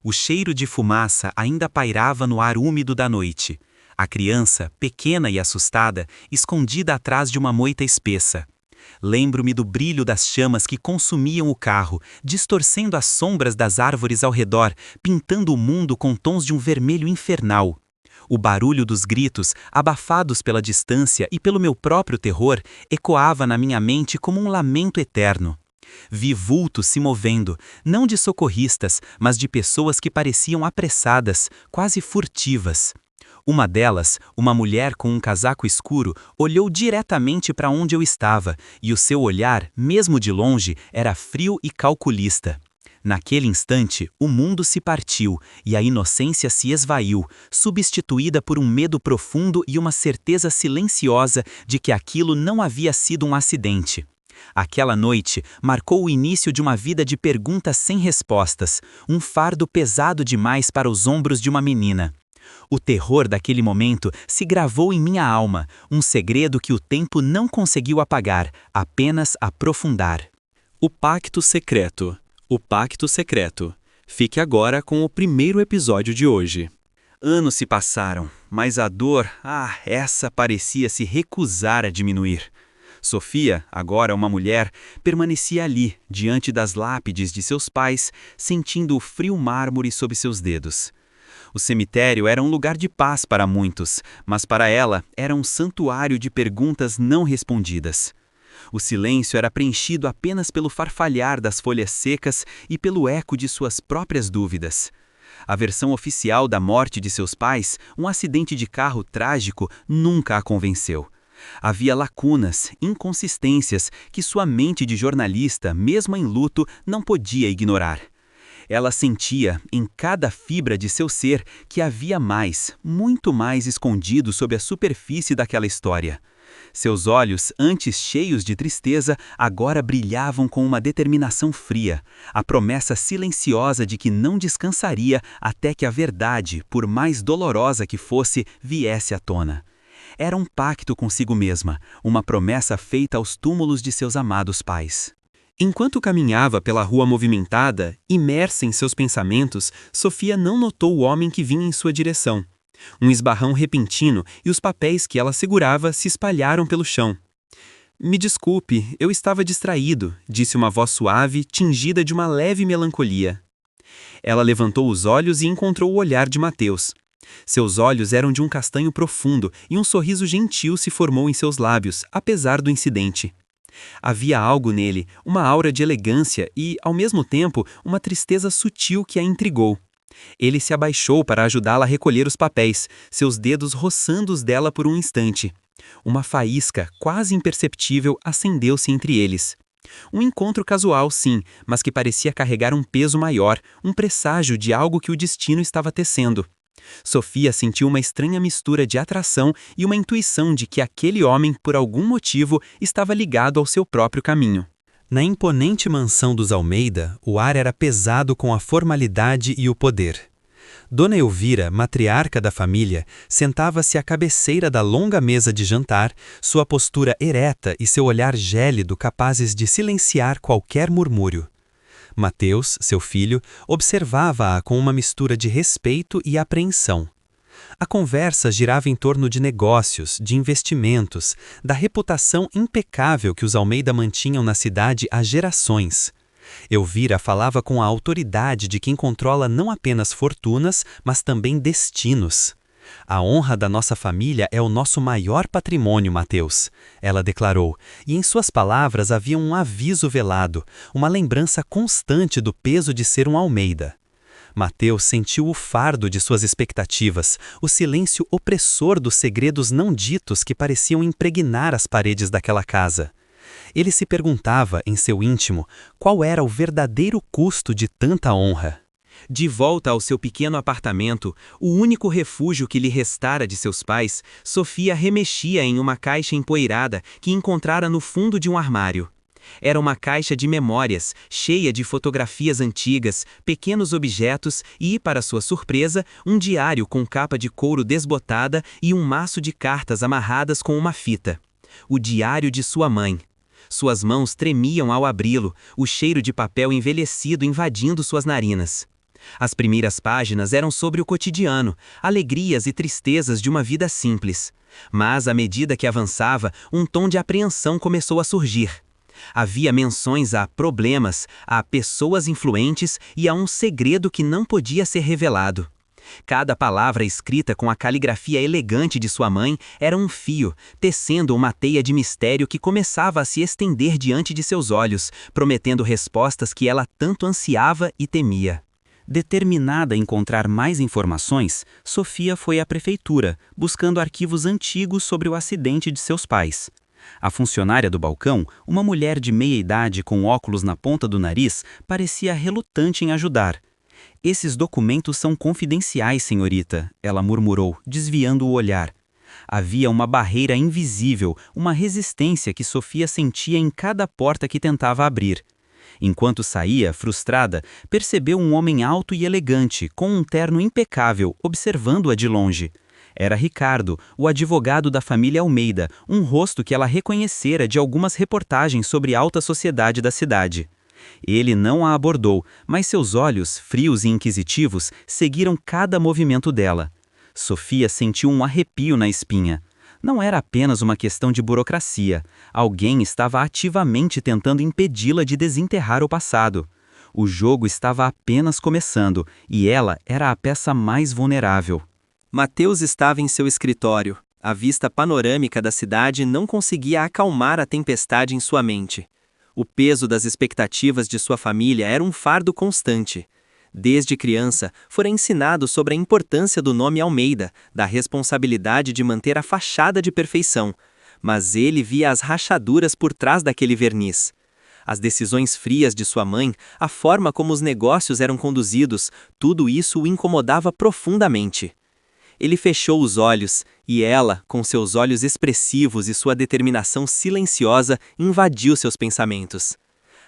O cheiro de fumaça ainda pairava no ar úmido da noite. A criança, pequena e assustada, escondida atrás de uma moita espessa. Lembro-me do brilho das chamas que consumiam o carro, distorcendo as sombras das árvores ao redor, pintando o mundo com tons de um vermelho infernal. O barulho dos gritos, abafados pela distância e pelo meu próprio terror, ecoava na minha mente como um lamento eterno. Vi vultos se movendo, não de socorristas, mas de pessoas que pareciam apressadas, quase furtivas. Uma delas, uma mulher com um casaco escuro, olhou diretamente para onde eu estava, e o seu olhar, mesmo de longe, era frio e calculista. Naquele instante, o mundo se partiu, e a inocência se esvaiu, substituída por um medo profundo e uma certeza silenciosa de que aquilo não havia sido um acidente. Aquela noite marcou o início de uma vida de perguntas sem respostas, um fardo pesado demais para os ombros de uma menina. O terror daquele momento se gravou em minha alma, um segredo que o tempo não conseguiu apagar, apenas aprofundar. O Pacto Secreto. O Pacto Secreto. Fique agora com o primeiro episódio de hoje. Anos se passaram, mas a dor, essa parecia se recusar a diminuir. Sofia, agora uma mulher, permanecia ali, diante das lápides de seus pais, sentindo o frio mármore sob seus dedos. O cemitério era um lugar de paz para muitos, mas para ela era um santuário de perguntas não respondidas. O silêncio era preenchido apenas pelo farfalhar das folhas secas e pelo eco de suas próprias dúvidas. A versão oficial da morte de seus pais, um acidente de carro trágico, nunca a convenceu. Havia lacunas, inconsistências que sua mente de jornalista, mesmo em luto, não podia ignorar. Ela sentia, em cada fibra de seu ser, que havia mais, muito mais escondido sob a superfície daquela história. Seus olhos, antes cheios de tristeza, agora brilhavam com uma determinação fria, a promessa silenciosa de que não descansaria até que a verdade, por mais dolorosa que fosse, viesse à tona. Era um pacto consigo mesma, uma promessa feita aos túmulos de seus amados pais. Enquanto caminhava pela rua movimentada, imersa em seus pensamentos, Sofia não notou o homem que vinha em sua direção. Um esbarrão repentino e os papéis que ela segurava se espalharam pelo chão. "Me desculpe, eu estava distraído", disse uma voz suave, tingida de uma leve melancolia. Ela levantou os olhos e encontrou o olhar de Mateus. Seus olhos eram de um castanho profundo e um sorriso gentil se formou em seus lábios, apesar do incidente. Havia algo nele, uma aura de elegância e, ao mesmo tempo, uma tristeza sutil que a intrigou. Ele se abaixou para ajudá-la a recolher os papéis, seus dedos roçando os dela por um instante. Uma faísca, quase imperceptível, acendeu-se entre eles. Um encontro casual, sim, mas que parecia carregar um peso maior, um presságio de algo que o destino estava tecendo. Sofia sentiu uma estranha mistura de atração e uma intuição de que aquele homem, por algum motivo, estava ligado ao seu próprio caminho. Na imponente mansão dos Almeida, o ar era pesado com a formalidade e o poder. Dona Elvira, matriarca da família, sentava-se à cabeceira da longa mesa de jantar, sua postura ereta e seu olhar gélido capazes de silenciar qualquer murmúrio. Mateus, seu filho, observava-a com uma mistura de respeito e apreensão. A conversa girava em torno de negócios, de investimentos, da reputação impecável que os Almeida mantinham na cidade há gerações. Elvira falava com a autoridade de quem controla não apenas fortunas, mas também destinos. "A honra da nossa família é o nosso maior patrimônio, Mateus", ela declarou, e em suas palavras havia um aviso velado, uma lembrança constante do peso de ser um Almeida. Mateus sentiu o fardo de suas expectativas, o silêncio opressor dos segredos não ditos que pareciam impregnar as paredes daquela casa. Ele se perguntava, em seu íntimo, qual era o verdadeiro custo de tanta honra. De volta ao seu pequeno apartamento, o único refúgio que lhe restara de seus pais, Sofia remexia em uma caixa empoeirada que encontrara no fundo de um armário. Era uma caixa de memórias, cheia de fotografias antigas, pequenos objetos e, para sua surpresa, um diário com capa de couro desbotada e um maço de cartas amarradas com uma fita. O diário de sua mãe. Suas mãos tremiam ao abri-lo, o cheiro de papel envelhecido invadindo suas narinas. As primeiras páginas eram sobre o cotidiano, alegrias e tristezas de uma vida simples. Mas, à medida que avançava, um tom de apreensão começou a surgir. Havia menções a problemas, a pessoas influentes e a um segredo que não podia ser revelado. Cada palavra escrita com a caligrafia elegante de sua mãe era um fio, tecendo uma teia de mistério que começava a se estender diante de seus olhos, prometendo respostas que ela tanto ansiava e temia. Determinada a encontrar mais informações, Sofia foi à prefeitura, buscando arquivos antigos sobre o acidente de seus pais. A funcionária do balcão, uma mulher de meia idade com óculos na ponta do nariz, parecia relutante em ajudar. "Esses documentos são confidenciais, senhorita", ela murmurou, desviando o olhar. Havia uma barreira invisível, uma resistência que Sofia sentia em cada porta que tentava abrir. Enquanto saía, frustrada, percebeu um homem alto e elegante, com um terno impecável, observando-a de longe. Era Ricardo, o advogado da família Almeida, um rosto que ela reconhecera de algumas reportagens sobre a alta sociedade da cidade. Ele não a abordou, mas seus olhos, frios e inquisitivos, seguiram cada movimento dela. Sofia sentiu um arrepio na espinha. Não era apenas uma questão de burocracia. Alguém estava ativamente tentando impedi-la de desenterrar o passado. O jogo estava apenas começando, e ela era a peça mais vulnerável. Mateus estava em seu escritório. A vista panorâmica da cidade não conseguia acalmar a tempestade em sua mente. O peso das expectativas de sua família era um fardo constante. Desde criança, fora ensinado sobre a importância do nome Almeida, da responsabilidade de manter a fachada de perfeição. Mas ele via as rachaduras por trás daquele verniz. As decisões frias de sua mãe, a forma como os negócios eram conduzidos, tudo isso o incomodava profundamente. Ele fechou os olhos, e ela, com seus olhos expressivos e sua determinação silenciosa, invadiu seus pensamentos.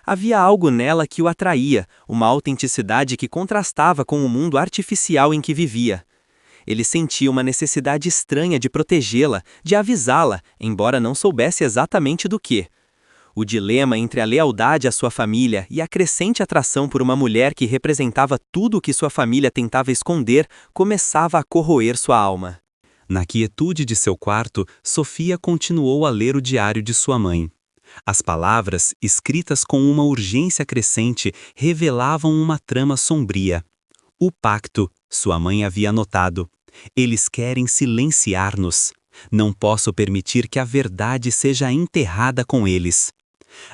Havia algo nela que o atraía, uma autenticidade que contrastava com o mundo artificial em que vivia. Ele sentia uma necessidade estranha de protegê-la, de avisá-la, embora não soubesse exatamente do que. O dilema entre a lealdade à sua família e a crescente atração por uma mulher que representava tudo o que sua família tentava esconder começava a corroer sua alma. Na quietude de seu quarto, Sofia continuou a ler o diário de sua mãe. As palavras, escritas com uma urgência crescente, revelavam uma trama sombria. O pacto, sua mãe havia anotado. Eles querem silenciar-nos. Não posso permitir que a verdade seja enterrada com eles.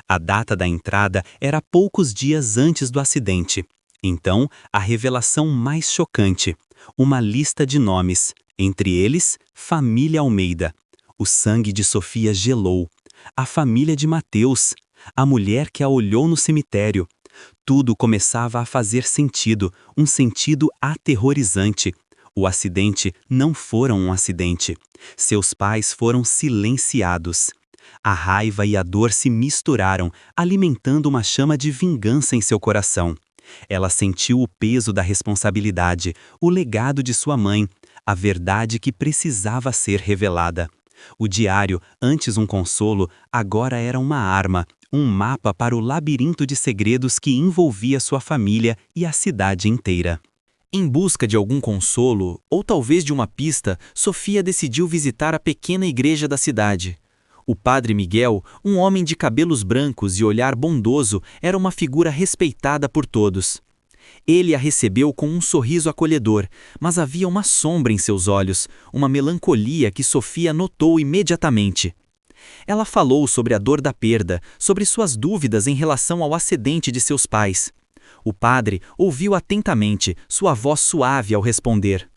A data da entrada era poucos dias antes do acidente. Então, a revelação mais chocante. Uma lista de nomes. Entre eles, família Almeida. O sangue de Sofia gelou. A família de Mateus. A mulher que a olhou no cemitério. Tudo começava a fazer sentido, um sentido aterrorizante. O acidente não foi um acidente. Seus pais foram silenciados. A raiva e a dor se misturaram, alimentando uma chama de vingança em seu coração. Ela sentiu o peso da responsabilidade, o legado de sua mãe, a verdade que precisava ser revelada. O diário, antes um consolo, agora era uma arma, um mapa para o labirinto de segredos que envolvia sua família e a cidade inteira. Em busca de algum consolo, ou talvez de uma pista, Sofia decidiu visitar a pequena igreja da cidade. O padre Miguel, um homem de cabelos brancos e olhar bondoso, era uma figura respeitada por todos. Ele a recebeu com um sorriso acolhedor, mas havia uma sombra em seus olhos, uma melancolia que Sofia notou imediatamente. Ela falou sobre a dor da perda, sobre suas dúvidas em relação ao acidente de seus pais. O padre ouviu atentamente, sua voz suave ao responder.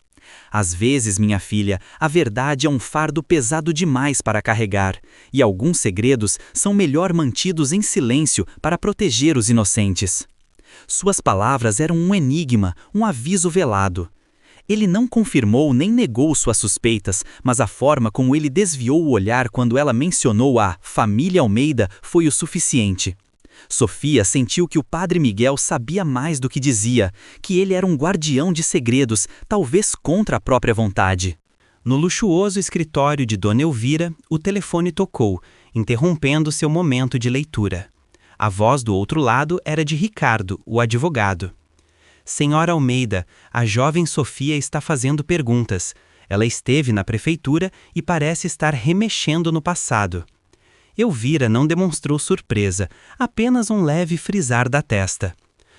Às vezes, minha filha, a verdade é um fardo pesado demais para carregar, e alguns segredos são melhor mantidos em silêncio para proteger os inocentes. Suas palavras eram um enigma, um aviso velado. Ele não confirmou nem negou suas suspeitas, mas a forma como ele desviou o olhar quando ela mencionou a família Almeida foi o suficiente. Sofia sentiu que o padre Miguel sabia mais do que dizia, que ele era um guardião de segredos, talvez contra a própria vontade. No luxuoso escritório de Dona Elvira, o telefone tocou, interrompendo seu momento de leitura. A voz do outro lado era de Ricardo, o advogado. Senhora Almeida, a jovem Sofia está fazendo perguntas. Ela esteve na prefeitura e parece estar remexendo no passado. Elvira não demonstrou surpresa, apenas um leve frisar da testa.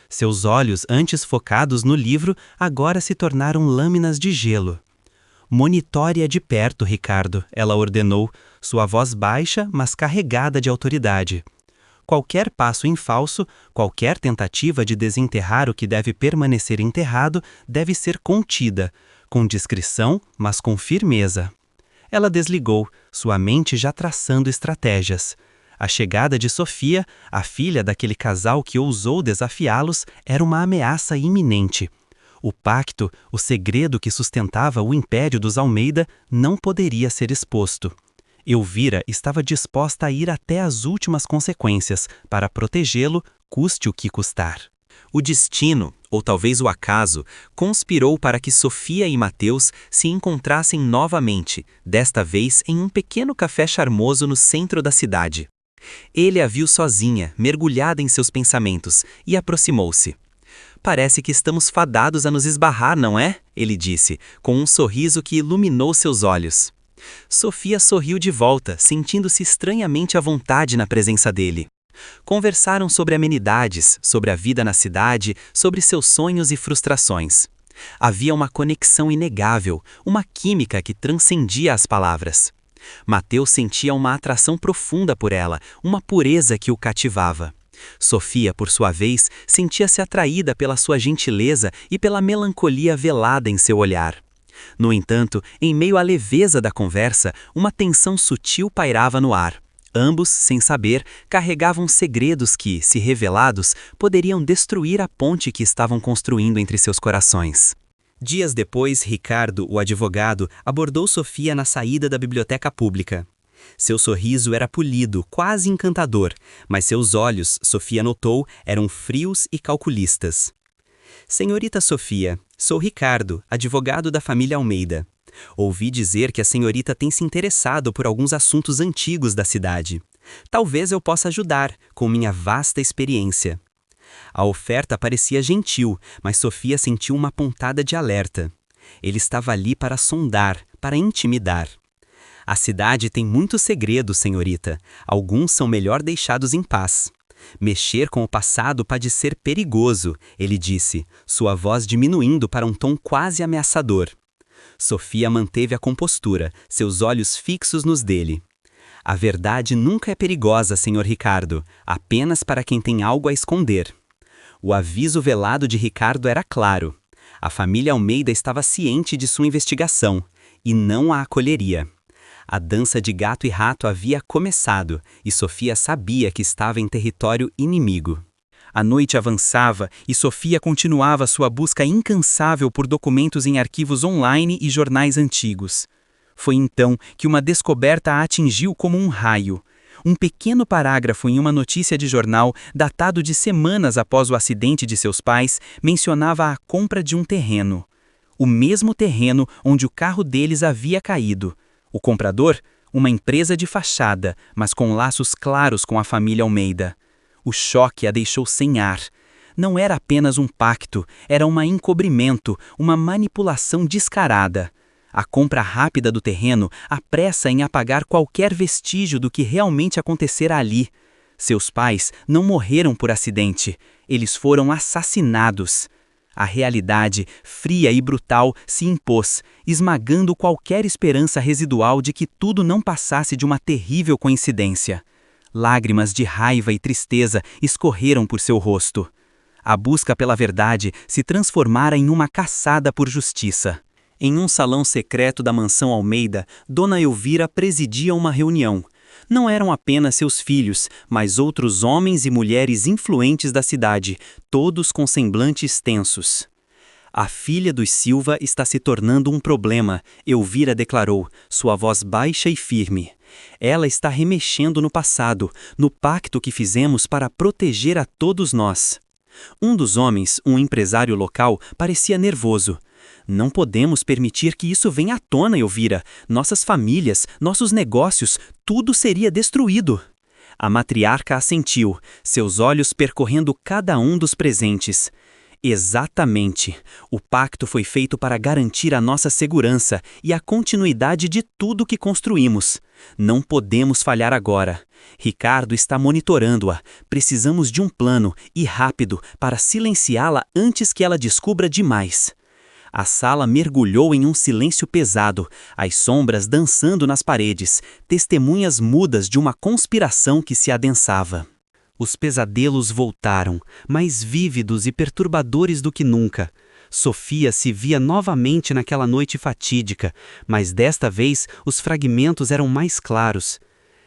Seus olhos, antes focados no livro, agora se tornaram lâminas de gelo. Monitore-a de perto, Ricardo, ela ordenou, sua voz baixa, mas carregada de autoridade. Qualquer passo em falso, qualquer tentativa de desenterrar o que deve permanecer enterrado, deve ser contida, com discrição, mas com firmeza. Ela desligou, sua mente já traçando estratégias. A chegada de Sofia, a filha daquele casal que ousou desafiá-los, era uma ameaça iminente. O pacto, o segredo que sustentava o império dos Almeida, não poderia ser exposto. Elvira estava disposta a ir até as últimas consequências para protegê-lo, custe o que custar. O destino, ou talvez o acaso, conspirou para que Sofia e Mateus se encontrassem novamente, desta vez em um pequeno café charmoso no centro da cidade. Ele a viu sozinha, mergulhada em seus pensamentos, e aproximou-se. "Parece que estamos fadados a nos esbarrar, não é?" ele disse, com um sorriso que iluminou seus olhos. Sofia sorriu de volta, sentindo-se estranhamente à vontade na presença dele. Conversaram sobre amenidades, sobre a vida na cidade, sobre seus sonhos e frustrações. Havia uma conexão inegável, uma química que transcendia as palavras. Mateus sentia uma atração profunda por ela, uma pureza que o cativava. Sofia, por sua vez, sentia-se atraída pela sua gentileza e pela melancolia velada em seu olhar. No entanto, em meio à leveza da conversa, uma tensão sutil pairava no ar. Ambos, sem saber, carregavam segredos que, se revelados, poderiam destruir a ponte que estavam construindo entre seus corações. Dias depois, Ricardo, o advogado, abordou Sofia na saída da biblioteca pública. Seu sorriso era polido, quase encantador, mas seus olhos, Sofia notou, eram frios e calculistas. "Senhorita Sofia, sou Ricardo, advogado da família Almeida. Ouvi dizer que a senhorita tem se interessado por alguns assuntos antigos da cidade. Talvez eu possa ajudar, com minha vasta experiência." A oferta parecia gentil, mas Sofia sentiu uma pontada de alerta. Ele estava ali para sondar, para intimidar. "A cidade tem muitos segredos, senhorita. Alguns são melhor deixados em paz. Mexer com o passado pode ser perigoso", ele disse, sua voz diminuindo para um tom quase ameaçador. Sofia manteve a compostura, seus olhos fixos nos dele. "A verdade nunca é perigosa, senhor Ricardo, apenas para quem tem algo a esconder." O aviso velado de Ricardo era claro. A família Almeida estava ciente de sua investigação, e não a acolheria. A dança de gato e rato havia começado, e Sofia sabia que estava em território inimigo. A noite avançava e Sofia continuava sua busca incansável por documentos em arquivos online e jornais antigos. Foi então que uma descoberta a atingiu como um raio. Um pequeno parágrafo em uma notícia de jornal, datado de semanas após o acidente de seus pais, mencionava a compra de um terreno. O mesmo terreno onde o carro deles havia caído. O comprador? Uma empresa de fachada, mas com laços claros com a família Almeida. O choque a deixou sem ar. Não era apenas um pacto, era um encobrimento, uma manipulação descarada. A compra rápida do terreno, a pressa em apagar qualquer vestígio do que realmente acontecera ali. Seus pais não morreram por acidente, eles foram assassinados. A realidade, fria e brutal, se impôs, esmagando qualquer esperança residual de que tudo não passasse de uma terrível coincidência. Lágrimas de raiva e tristeza escorreram por seu rosto. A busca pela verdade se transformara em uma caçada por justiça. Em um salão secreto da mansão Almeida, Dona Elvira presidia uma reunião. Não eram apenas seus filhos, mas outros homens e mulheres influentes da cidade, todos com semblantes tensos. "A filha dos Silva está se tornando um problema", Elvira declarou, sua voz baixa e firme. "Ela está remexendo no passado, no pacto que fizemos para proteger a todos nós." Um dos homens, um empresário local, parecia nervoso. "Não podemos permitir que isso venha à tona, Elvira. Nossas famílias, nossos negócios, tudo seria destruído." A matriarca assentiu, seus olhos percorrendo cada um dos presentes. Exatamente. O pacto foi feito para garantir a nossa segurança e a continuidade de tudo que construímos. Não podemos falhar agora. Ricardo está monitorando-a. Precisamos de um plano, e rápido, para silenciá-la antes que ela descubra demais. A sala mergulhou em um silêncio pesado, as sombras dançando nas paredes, testemunhas mudas de uma conspiração que se adensava. Os pesadelos voltaram, mais vívidos e perturbadores do que nunca. Sofia se via novamente naquela noite fatídica, mas desta vez os fragmentos eram mais claros.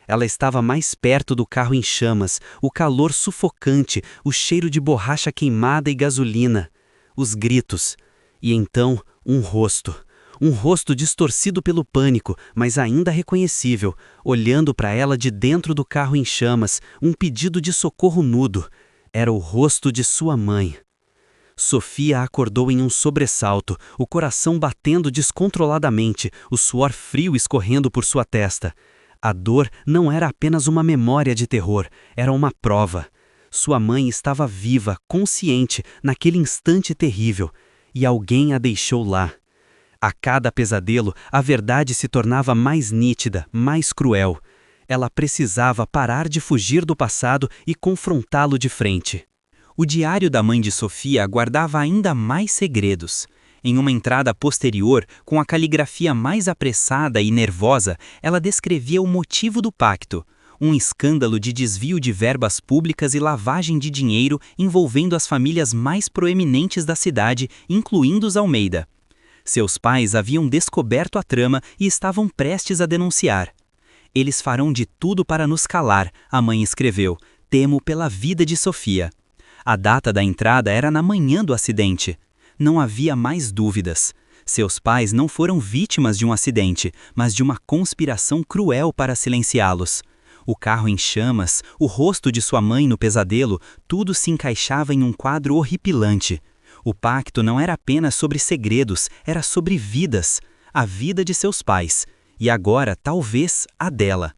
Ela estava mais perto do carro em chamas, o calor sufocante, o cheiro de borracha queimada e gasolina. Os gritos. E então, um rosto. Um rosto distorcido pelo pânico, mas ainda reconhecível, olhando para ela de dentro do carro em chamas, um pedido de socorro mudo. Era o rosto de sua mãe. Sofia acordou em um sobressalto, o coração batendo descontroladamente, o suor frio escorrendo por sua testa. A dor não era apenas uma memória de terror, era uma prova. Sua mãe estava viva, consciente, naquele instante terrível, e alguém a deixou lá. A cada pesadelo, a verdade se tornava mais nítida, mais cruel. Ela precisava parar de fugir do passado e confrontá-lo de frente. O diário da mãe de Sofia guardava ainda mais segredos. Em uma entrada posterior, com a caligrafia mais apressada e nervosa, ela descrevia o motivo do pacto: um escândalo de desvio de verbas públicas e lavagem de dinheiro envolvendo as famílias mais proeminentes da cidade, incluindo os Almeida. Seus pais haviam descoberto a trama e estavam prestes a denunciar. Eles farão de tudo para nos calar, a mãe escreveu. Temo pela vida de Sofia. A data da entrada era na manhã do acidente. Não havia mais dúvidas. Seus pais não foram vítimas de um acidente, mas de uma conspiração cruel para silenciá-los. O carro em chamas, o rosto de sua mãe no pesadelo, tudo se encaixava em um quadro horripilante. O pacto não era apenas sobre segredos, era sobre vidas. A vida de seus pais. E agora, talvez, a dela.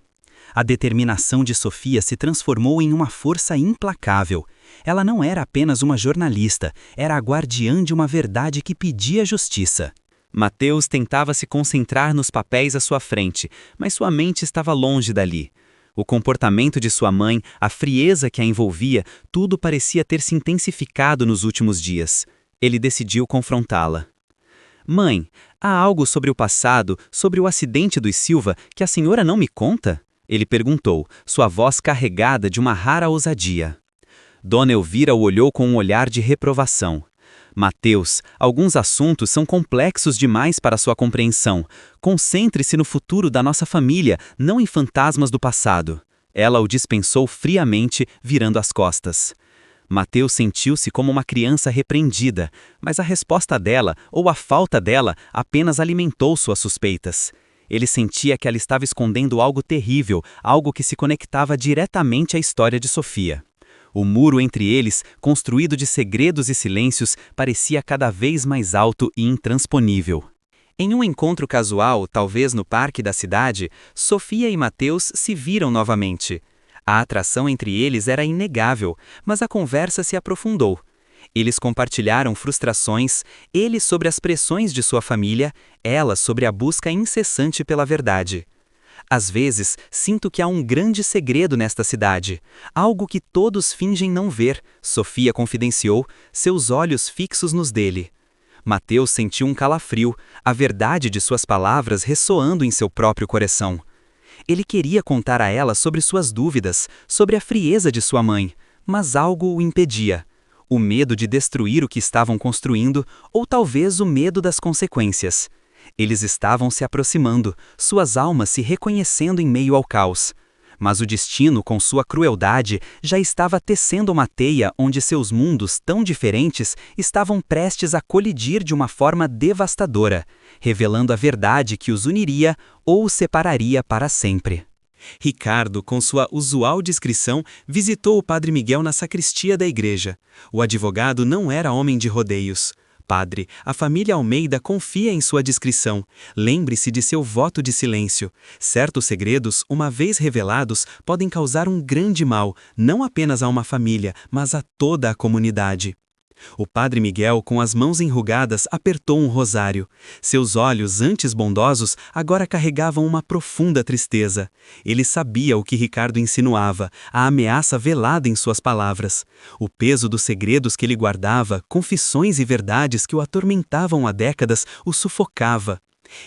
A determinação de Sofia se transformou em uma força implacável. Ela não era apenas uma jornalista, era a guardiã de uma verdade que pedia justiça. Mateus tentava se concentrar nos papéis à sua frente, mas sua mente estava longe dali. O comportamento de sua mãe, a frieza que a envolvia, tudo parecia ter se intensificado nos últimos dias. Ele decidiu confrontá-la. Mãe, há algo sobre o passado, sobre o acidente dos Silva, que a senhora não me conta? Ele perguntou, sua voz carregada de uma rara ousadia. Dona Elvira o olhou com um olhar de reprovação. Mateus, alguns assuntos são complexos demais para sua compreensão. Concentre-se no futuro da nossa família, não em fantasmas do passado. Ela o dispensou friamente, virando as costas. Mateus sentiu-se como uma criança repreendida, mas a resposta dela, ou a falta dela, apenas alimentou suas suspeitas. Ele sentia que ela estava escondendo algo terrível, algo que se conectava diretamente à história de Sofia. O muro entre eles, construído de segredos e silêncios, parecia cada vez mais alto e intransponível. Em um encontro casual, talvez no parque da cidade, Sofia e Mateus se viram novamente. A atração entre eles era inegável, mas a conversa se aprofundou. Eles compartilharam frustrações, ele sobre as pressões de sua família, ela sobre a busca incessante pela verdade. Às vezes, sinto que há um grande segredo nesta cidade, algo que todos fingem não ver, Sofia confidenciou, seus olhos fixos nos dele. Mateus sentiu um calafrio, a verdade de suas palavras ressoando em seu próprio coração. Ele queria contar a ela sobre suas dúvidas, sobre a frieza de sua mãe, mas algo o impedia. O medo de destruir o que estavam construindo, ou talvez o medo das consequências. Eles estavam se aproximando, suas almas se reconhecendo em meio ao caos. Mas o destino, com sua crueldade, já estava tecendo uma teia onde seus mundos tão diferentes estavam prestes a colidir de uma forma devastadora, revelando a verdade que os uniria ou os separaria para sempre. Ricardo, com sua usual discrição, visitou o padre Miguel na sacristia da igreja. O advogado não era homem de rodeios. Padre, a família Almeida confia em sua discrição. Lembre-se de seu voto de silêncio. Certos segredos, uma vez revelados, podem causar um grande mal, não apenas a uma família, mas a toda a comunidade. O padre Miguel, com as mãos enrugadas, apertou um rosário. Seus olhos, antes bondosos, agora carregavam uma profunda tristeza. Ele sabia o que Ricardo insinuava, a ameaça velada em suas palavras. O peso dos segredos que ele guardava, confissões e verdades que o atormentavam há décadas, o sufocava.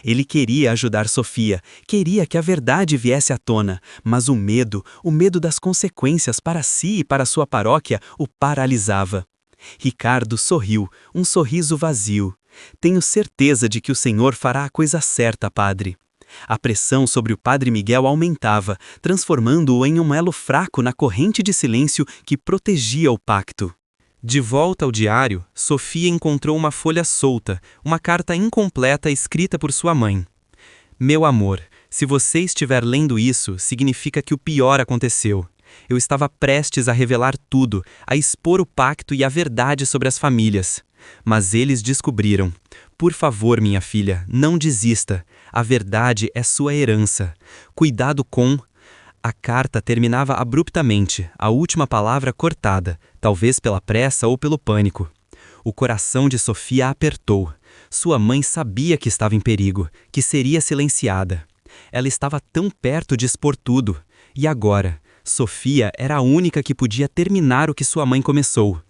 Ele queria ajudar Sofia, queria que a verdade viesse à tona, mas o medo das consequências para si e para sua paróquia, o paralisava. Ricardo sorriu, um sorriso vazio. Tenho certeza de que o Senhor fará a coisa certa, padre. A pressão sobre o padre Miguel aumentava, transformando-o em um elo fraco na corrente de silêncio que protegia o pacto. De volta ao diário, Sofia encontrou uma folha solta, uma carta incompleta escrita por sua mãe. Meu amor, se você estiver lendo isso, significa que o pior aconteceu. Eu estava prestes a revelar tudo, a expor o pacto e a verdade sobre as famílias. Mas eles descobriram. Por favor, minha filha, não desista. A verdade é sua herança. Cuidado com... A carta terminava abruptamente, a última palavra cortada, talvez pela pressa ou pelo pânico. O coração de Sofia apertou. Sua mãe sabia que estava em perigo, que seria silenciada. Ela estava tão perto de expor tudo. E agora? Sofia era a única que podia terminar o que sua mãe começou.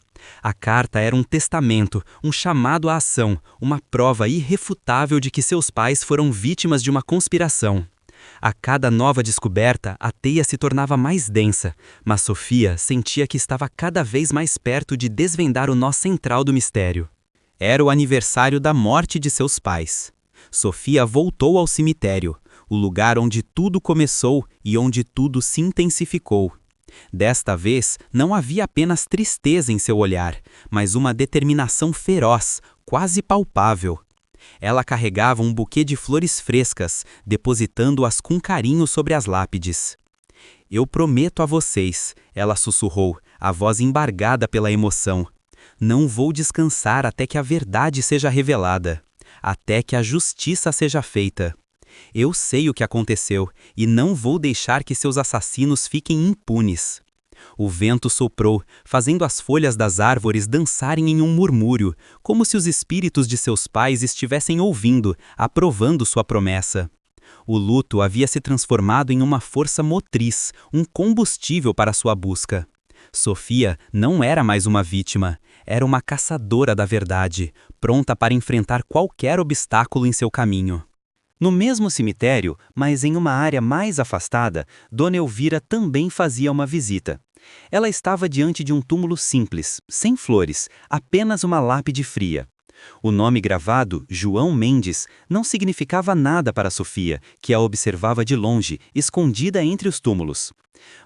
A carta era um testamento, um chamado à ação, uma prova irrefutável de que seus pais foram vítimas de uma conspiração. A cada nova descoberta, a teia se tornava mais densa, mas Sofia sentia que estava cada vez mais perto de desvendar o nó central do mistério. Era o aniversário da morte de seus pais. Sofia voltou ao cemitério, o lugar onde tudo começou e onde tudo se intensificou. Desta vez, não havia apenas tristeza em seu olhar, mas uma determinação feroz, quase palpável. Ela carregava um buquê de flores frescas, depositando-as com carinho sobre as lápides. Eu prometo a vocês, ela sussurrou, a voz embargada pela emoção. Não vou descansar até que a verdade seja revelada, até que a justiça seja feita. Eu sei o que aconteceu e não vou deixar que seus assassinos fiquem impunes. O vento soprou, fazendo as folhas das árvores dançarem em um murmúrio, como se os espíritos de seus pais estivessem ouvindo, aprovando sua promessa. O luto havia se transformado em uma força motriz, um combustível para sua busca. Sofia não era mais uma vítima, era uma caçadora da verdade, pronta para enfrentar qualquer obstáculo em seu caminho. No mesmo cemitério, mas em uma área mais afastada, Dona Elvira também fazia uma visita. Ela estava diante de um túmulo simples, sem flores, apenas uma lápide fria. O nome gravado, João Mendes, não significava nada para Sofia, que a observava de longe, escondida entre os túmulos.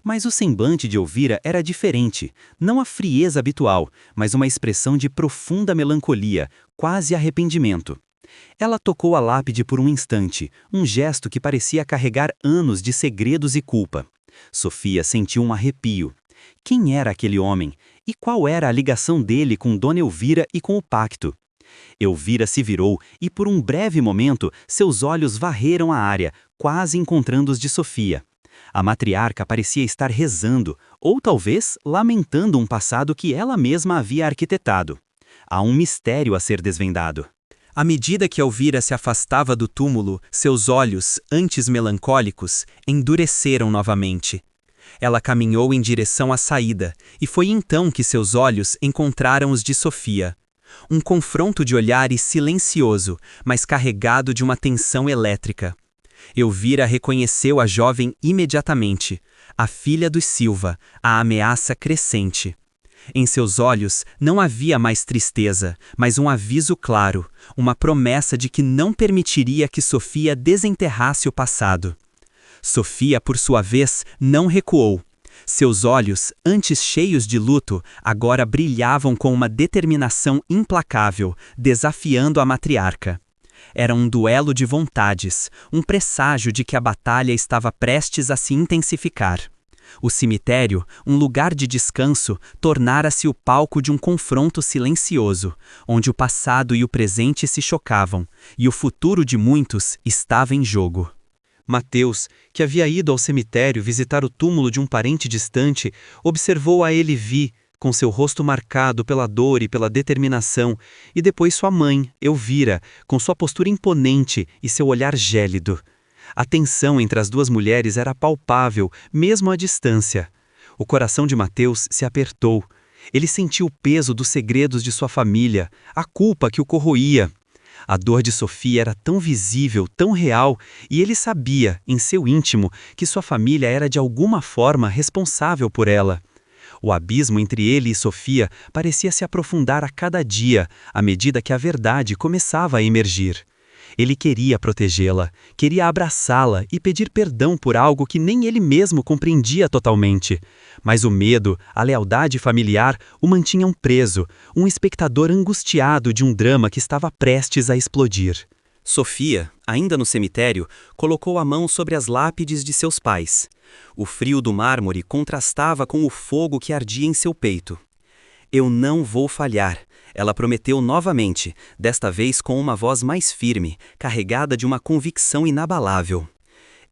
Mas o semblante de Elvira era diferente, não a frieza habitual, mas uma expressão de profunda melancolia, quase arrependimento. Ela tocou a lápide por um instante, um gesto que parecia carregar anos de segredos e culpa. Sofia sentiu um arrepio. Quem era aquele homem? E qual era a ligação dele com Dona Elvira e com o pacto? Elvira se virou e por um breve momento seus olhos varreram a área, quase encontrando os de Sofia. A matriarca parecia estar rezando, ou talvez lamentando um passado que ela mesma havia arquitetado. Há um mistério a ser desvendado. À medida que Elvira se afastava do túmulo, seus olhos, antes melancólicos, endureceram novamente. Ela caminhou em direção à saída, e foi então que seus olhos encontraram os de Sofia. Um confronto de olhares silencioso, mas carregado de uma tensão elétrica. Elvira reconheceu a jovem imediatamente, a filha dos Silva, a ameaça crescente. Em seus olhos não havia mais tristeza, mas um aviso claro, uma promessa de que não permitiria que Sofia desenterrasse o passado. Sofia, por sua vez, não recuou. Seus olhos, antes cheios de luto, agora brilhavam com uma determinação implacável, desafiando a matriarca. Era um duelo de vontades, um presságio de que a batalha estava prestes a se intensificar. O cemitério, um lugar de descanso, tornara-se o palco de um confronto silencioso, onde o passado e o presente se chocavam, e o futuro de muitos estava em jogo. Mateus, que havia ido ao cemitério visitar o túmulo de um parente distante, observou a Elivi, com seu rosto marcado pela dor e pela determinação, e depois sua mãe, Elvira, com sua postura imponente e seu olhar gélido. A tensão entre as duas mulheres era palpável, mesmo à distância. O coração de Mateus se apertou. Ele sentiu o peso dos segredos de sua família, a culpa que o corroía. A dor de Sofia era tão visível, tão real, e ele sabia, em seu íntimo, que sua família era de alguma forma responsável por ela. O abismo entre ele e Sofia parecia se aprofundar a cada dia, à medida que a verdade começava a emergir. Ele queria protegê-la, queria abraçá-la e pedir perdão por algo que nem ele mesmo compreendia totalmente. Mas o medo, a lealdade familiar o mantinham preso, um espectador angustiado de um drama que estava prestes a explodir. Sofia, ainda no cemitério, colocou a mão sobre as lápides de seus pais. O frio do mármore contrastava com o fogo que ardia em seu peito. "Eu não vou falhar", ela prometeu novamente, desta vez com uma voz mais firme, carregada de uma convicção inabalável.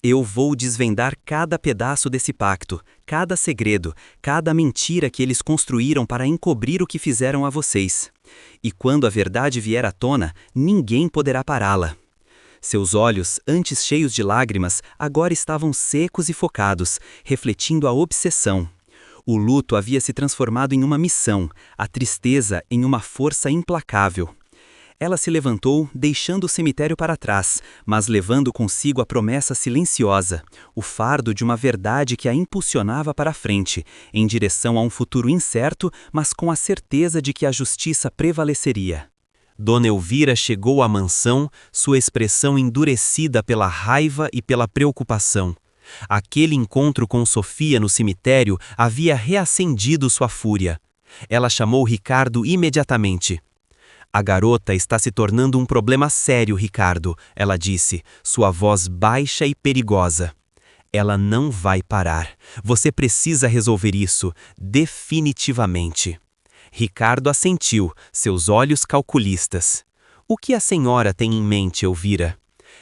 "Eu vou desvendar cada pedaço desse pacto, cada segredo, cada mentira que eles construíram para encobrir o que fizeram a vocês. E quando a verdade vier à tona, ninguém poderá pará-la." Seus olhos, antes cheios de lágrimas, agora estavam secos e focados, refletindo a obsessão. O luto havia se transformado em uma missão, a tristeza em uma força implacável. Ela se levantou, deixando o cemitério para trás, mas levando consigo a promessa silenciosa, o fardo de uma verdade que a impulsionava para a frente, em direção a um futuro incerto, mas com a certeza de que a justiça prevaleceria. Dona Elvira chegou à mansão, sua expressão endurecida pela raiva e pela preocupação. Aquele encontro com Sofia no cemitério havia reacendido sua fúria. Ela chamou Ricardo imediatamente. "A garota está se tornando um problema sério, Ricardo", ela disse, sua voz baixa e perigosa. "Ela não vai parar. Você precisa resolver isso, definitivamente." Ricardo assentiu, seus olhos calculistas. "O que a senhora tem em mente, Elvira?"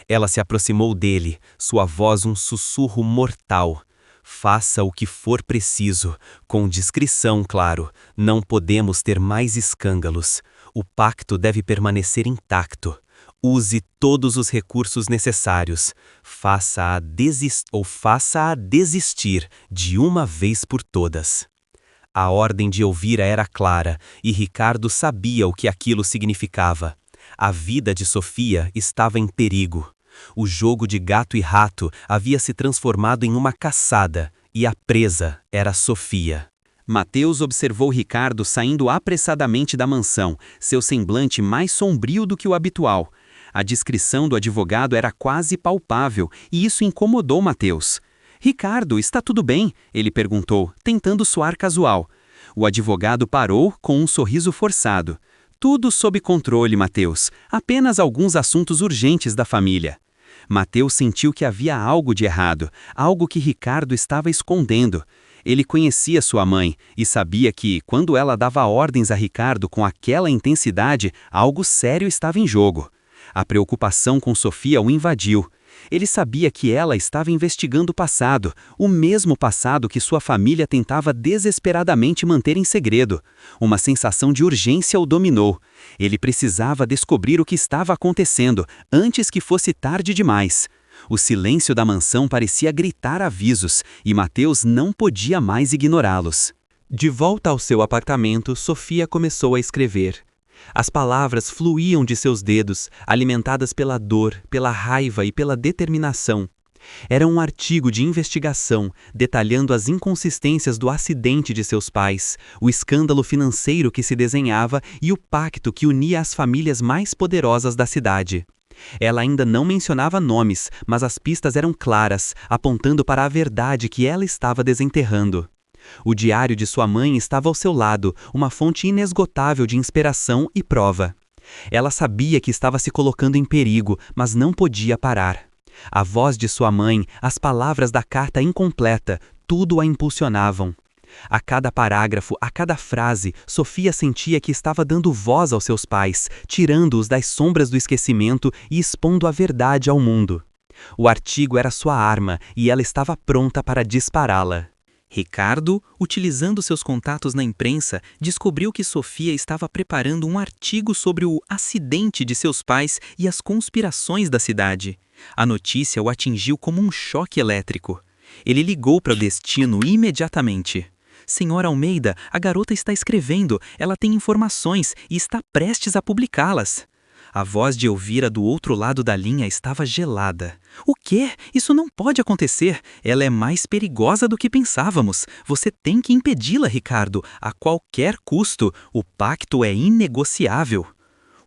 Ela se aproximou dele, sua voz um sussurro mortal. "Faça o que for preciso, com discrição, claro. Não podemos ter mais escândalos. O pacto deve permanecer intacto. Use todos os recursos necessários. Faça-a desistir de uma vez por todas." A ordem de Elvira era clara, e Ricardo sabia o que aquilo significava. A vida de Sofia estava em perigo. O jogo de gato e rato havia se transformado em uma caçada, e a presa era Sofia. Mateus observou Ricardo saindo apressadamente da mansão, seu semblante mais sombrio do que o habitual. A discrição do advogado era quase palpável, e isso incomodou Mateus. "Ricardo, está tudo bem?" ele perguntou, tentando soar casual. O advogado parou com um sorriso forçado. "Tudo sob controle, Mateus. Apenas alguns assuntos urgentes da família." Mateus sentiu que havia algo de errado, algo que Ricardo estava escondendo. Ele conhecia sua mãe e sabia que, quando ela dava ordens a Ricardo com aquela intensidade, algo sério estava em jogo. A preocupação com Sofia o invadiu. Ele sabia que ela estava investigando o mesmo passado que sua família tentava desesperadamente manter em segredo. Uma sensação de urgência o dominou. Ele precisava descobrir o que estava acontecendo, antes que fosse tarde demais. O silêncio da mansão parecia gritar avisos, e Mateus não podia mais ignorá-los. De volta ao seu apartamento, Sofia começou a escrever. As palavras fluíam de seus dedos, alimentadas pela dor, pela raiva e pela determinação. Era um artigo de investigação, detalhando as inconsistências do acidente de seus pais, o escândalo financeiro que se desenhava e o pacto que unia as famílias mais poderosas da cidade. Ela ainda não mencionava nomes, mas as pistas eram claras, apontando para a verdade que ela estava desenterrando. O diário de sua mãe estava ao seu lado, uma fonte inesgotável de inspiração e prova. Ela sabia que estava se colocando em perigo, mas não podia parar. A voz de sua mãe, as palavras da carta incompleta, tudo a impulsionavam. A cada parágrafo, a cada frase, Sofia sentia que estava dando voz aos seus pais, tirando-os das sombras do esquecimento e expondo a verdade ao mundo. O artigo era sua arma e ela estava pronta para dispará-la. Ricardo, utilizando seus contatos na imprensa, descobriu que Sofia estava preparando um artigo sobre o acidente de seus pais e as conspirações da cidade. A notícia o atingiu como um choque elétrico. Ele ligou para o Destino imediatamente. Senhora Almeida, a garota está escrevendo, ela tem informações e está prestes a publicá-las. A voz de Elvira do outro lado da linha estava gelada. O quê? Isso não pode acontecer. Ela é mais perigosa do que pensávamos. Você tem que impedi-la, Ricardo, a qualquer custo. O pacto é inegociável.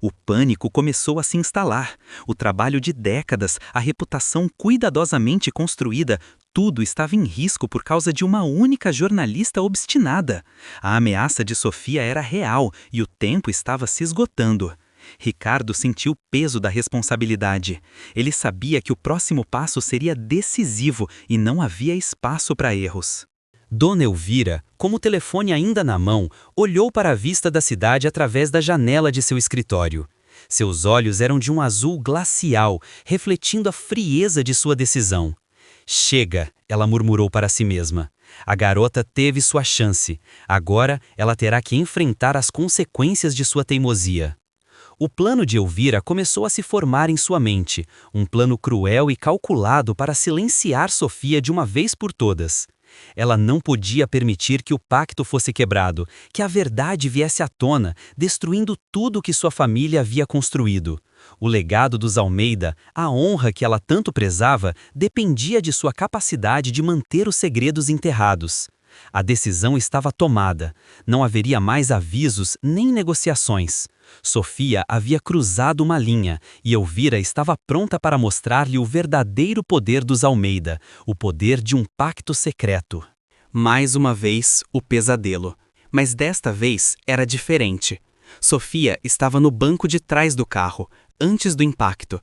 O pânico começou a se instalar. O trabalho de décadas, a reputação cuidadosamente construída, tudo estava em risco por causa de uma única jornalista obstinada. A ameaça de Sofia era real e o tempo estava se esgotando. Ricardo sentiu o peso da responsabilidade. Ele sabia que o próximo passo seria decisivo e não havia espaço para erros. Dona Elvira, com o telefone ainda na mão, olhou para a vista da cidade através da janela de seu escritório. Seus olhos eram de um azul glacial, refletindo a frieza de sua decisão. Chega, ela murmurou para si mesma. A garota teve sua chance. Agora ela terá que enfrentar as consequências de sua teimosia. O plano de Elvira começou a se formar em sua mente, um plano cruel e calculado para silenciar Sofia de uma vez por todas. Ela não podia permitir que o pacto fosse quebrado, que a verdade viesse à tona, destruindo tudo que sua família havia construído. O legado dos Almeida, a honra que ela tanto prezava, dependia de sua capacidade de manter os segredos enterrados. A decisão estava tomada. Não haveria mais avisos nem negociações. Sofia havia cruzado uma linha e Elvira estava pronta para mostrar-lhe o verdadeiro poder dos Almeida, o poder de um pacto secreto. Mais uma vez, o pesadelo. Mas desta vez era diferente. Sofia estava no banco de trás do carro, antes do impacto.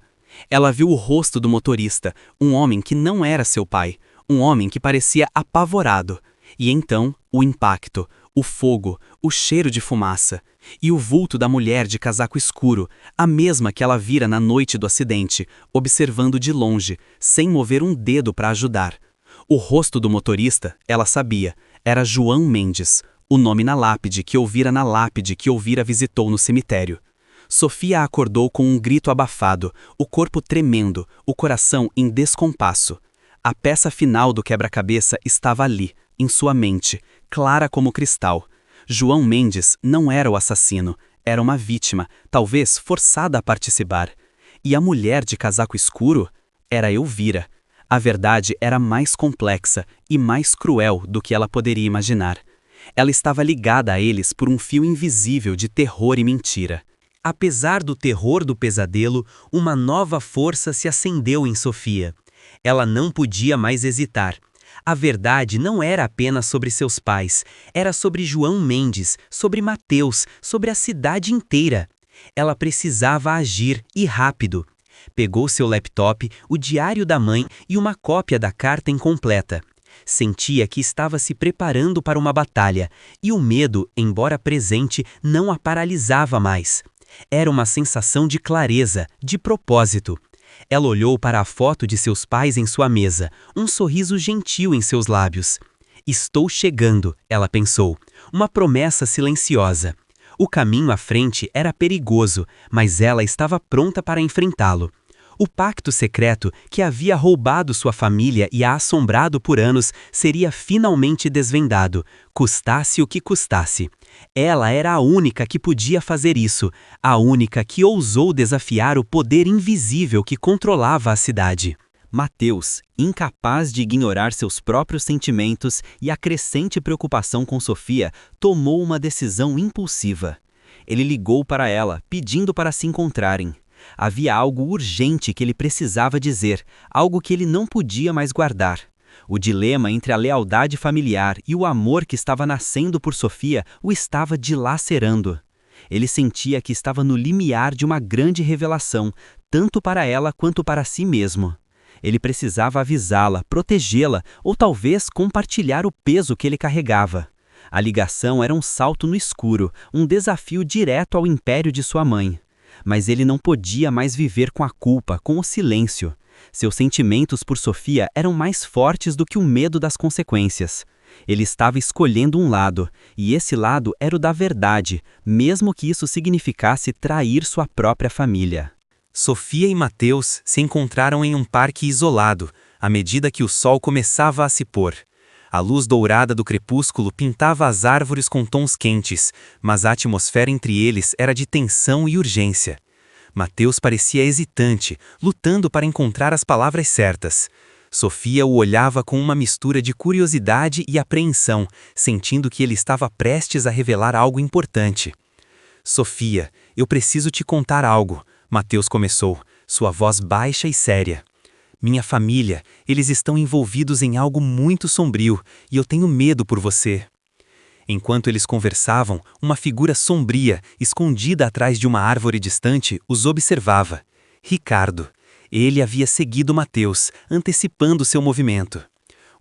Ela viu o rosto do motorista, um homem que não era seu pai, um homem que parecia apavorado. E então, o impacto, o fogo, o cheiro de fumaça, e o vulto da mulher de casaco escuro, a mesma que ela vira na noite do acidente, observando de longe, sem mover um dedo para ajudar. O rosto do motorista, ela sabia, era João Mendes, o nome na lápide que Elvira visitou no cemitério. Sofia acordou com um grito abafado, o corpo tremendo, o coração em descompasso. A peça final do quebra-cabeça estava ali, em sua mente, clara como cristal. João Mendes não era o assassino, era uma vítima, talvez forçada a participar. E a mulher de casaco escuro era Elvira. A verdade era mais complexa e mais cruel do que ela poderia imaginar. Ela estava ligada a eles por um fio invisível de terror e mentira. Apesar do terror do pesadelo, uma nova força se acendeu em Sofia. Ela não podia mais hesitar. A verdade não era apenas sobre seus pais, era sobre João Mendes, sobre Mateus, sobre a cidade inteira. Ela precisava agir, e rápido. Pegou seu laptop, o diário da mãe e uma cópia da carta incompleta. Sentia que estava se preparando para uma batalha, e o medo, embora presente, não a paralisava mais. Era uma sensação de clareza, de propósito. Ela olhou para a foto de seus pais em sua mesa, um sorriso gentil em seus lábios. Estou chegando, ela pensou, uma promessa silenciosa. O caminho à frente era perigoso, mas ela estava pronta para enfrentá-lo. O pacto secreto que havia roubado sua família e a assombrado por anos seria finalmente desvendado, custasse o que custasse. Ela era a única que podia fazer isso, a única que ousou desafiar o poder invisível que controlava a cidade. Mateus, incapaz de ignorar seus próprios sentimentos e a crescente preocupação com Sofia, tomou uma decisão impulsiva. Ele ligou para ela, pedindo para se encontrarem. Havia algo urgente que ele precisava dizer, algo que ele não podia mais guardar. O dilema entre a lealdade familiar e o amor que estava nascendo por Sofia o estava dilacerando. Ele sentia que estava no limiar de uma grande revelação, tanto para ela quanto para si mesmo. Ele precisava avisá-la, protegê-la ou talvez compartilhar o peso que ele carregava. A ligação era um salto no escuro, um desafio direto ao império de sua mãe. Mas ele não podia mais viver com a culpa, com o silêncio. Seus sentimentos por Sofia eram mais fortes do que o medo das consequências. Ele estava escolhendo um lado, e esse lado era o da verdade, mesmo que isso significasse trair sua própria família. Sofia e Mateus se encontraram em um parque isolado, à medida que o sol começava a se pôr. A luz dourada do crepúsculo pintava as árvores com tons quentes, mas a atmosfera entre eles era de tensão e urgência. Mateus parecia hesitante, lutando para encontrar as palavras certas. Sofia o olhava com uma mistura de curiosidade e apreensão, sentindo que ele estava prestes a revelar algo importante. Sofia, eu preciso te contar algo, Mateus começou, sua voz baixa e séria. Minha família, eles estão envolvidos em algo muito sombrio, e eu tenho medo por você. Enquanto eles conversavam, uma figura sombria, escondida atrás de uma árvore distante, os observava. Ricardo. Ele havia seguido Mateus, antecipando seu movimento.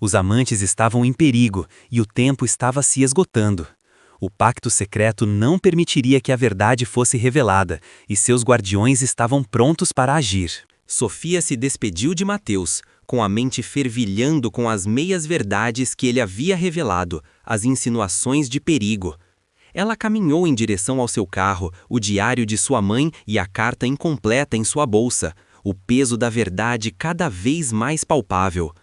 Os amantes estavam em perigo, e o tempo estava se esgotando. O pacto secreto não permitiria que a verdade fosse revelada, e seus guardiões estavam prontos para agir. Sofia se despediu de Mateus, com a mente fervilhando com as meias-verdades que ele havia revelado, as insinuações de perigo. Ela caminhou em direção ao seu carro, o diário de sua mãe e a carta incompleta em sua bolsa, o peso da verdade cada vez mais palpável.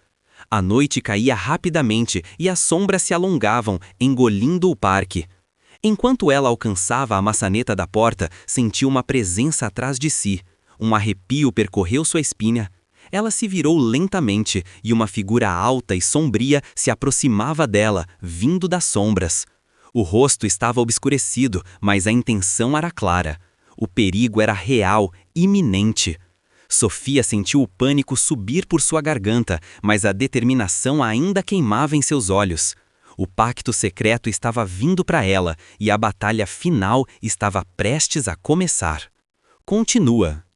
A noite caía rapidamente e as sombras se alongavam, engolindo o parque. Enquanto ela alcançava a maçaneta da porta, sentiu uma presença atrás de si. Um arrepio percorreu sua espinha. Ela se virou lentamente e uma figura alta e sombria se aproximava dela, vindo das sombras. O rosto estava obscurecido, mas a intenção era clara. O perigo era real, iminente. Sofia sentiu o pânico subir por sua garganta, mas a determinação ainda queimava em seus olhos. O pacto secreto estava vindo para ela e a batalha final estava prestes a começar. Continua.